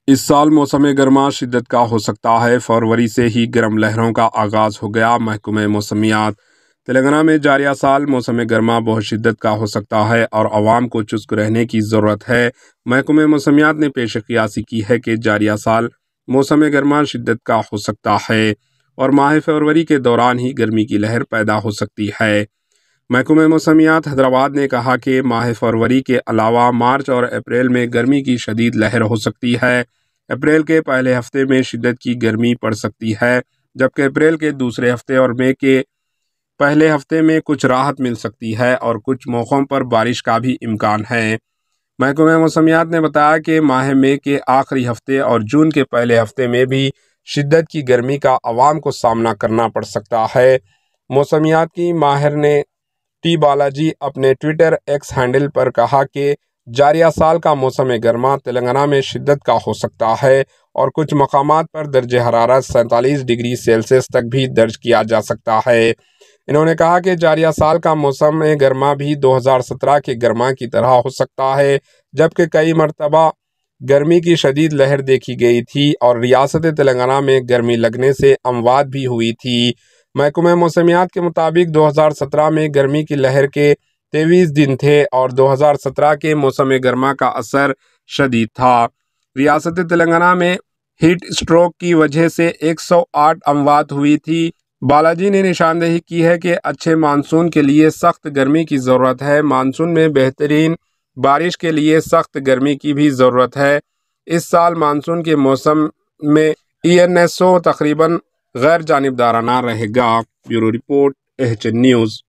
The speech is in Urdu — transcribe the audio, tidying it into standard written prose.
اس سال موسم گرما شدت کا ہو سکتا ہے۔ فروری سے ہی گرم لہروں کا آغاز ہو گیا۔ محکمہ موسمیات تلنگانہ میں جاریہ سال موسم گرما بہت شدت کا ہو سکتا ہے اور عوام کو چسپ رہنے کی ضرورت ہے۔ محکمہ موسمیات نے پیش قیاسی کی ہے کہ جاریہ سال موسم گرما شدت کا ہو سکتا ہے اور ماہ فروری کے دوران ہی گرمی کی لہر پیدا ہو سکتی ہے۔ محکمہ موسمیات حیدرآباد نے کہا کہ ماہ فروری کے علاوہ مارچ اور اپریل میں گرمی کی شدید لہر ہو سکتی ہے۔ اپریل کے پہلے ہفتے میں شدت کی گرمی پڑ سکتی ہے، جبکہ اپریل کے دوسرے ہفتے اور مئی کے پہلے ہفتے میں کچھ راحت مل سکتی ہے اور کچھ موقعوں پر بارش کا بھی امکان ہے۔ محکمہ موسمیات نے بتایا کہ ماہ مئی کے آخری ہفتے اور جون کے پہلے ہفتے میں بھی شدت کی گرمی کا عوام کو سامنا کرنا پڑ سکتا ہے۔ موسمیات کی ماہر نے ٹی بالاجی اپنے ٹویٹر ایکس ہینڈل پر کہا کہ جاریہ سال کا موسم گرما تلنگانہ میں شدت کا ہو سکتا ہے اور کچھ مقامات پر درجہ حرارت 47 ڈگری سیلسیس تک بھی درج کیا جا سکتا ہے۔ انہوں نے کہا کہ جاریہ سال کا موسم گرما بھی 2017 کے گرما کی طرح ہو سکتا ہے، جبکہ کئی مرتبہ گرمی کی شدید لہر دیکھی گئی تھی اور ریاست تلنگانہ میں گرمی لگنے سے اموات بھی ہوئی تھی۔ محکمہ موسمیات کے مطابق 2017 میں گرمی کی لہر کے 23 دن تھے اور 2017 کے موسم گرما کا اثر شدید تھا۔ ریاست تلنگانہ میں ہیٹ اسٹروک کی وجہ سے 108 اموات ہوئی تھی۔ بالاجی نے نشاندہی کی ہے کہ اچھے مانسون کے لیے سخت گرمی کی ضرورت ہے۔ مانسون میں بہترین بارش کے لیے سخت گرمی کی بھی ضرورت ہے۔ اس سال مانسون کے موسم میں ENSO تقریباً غیر جانبدارانہ رہے گا۔ Bureau report, H N news.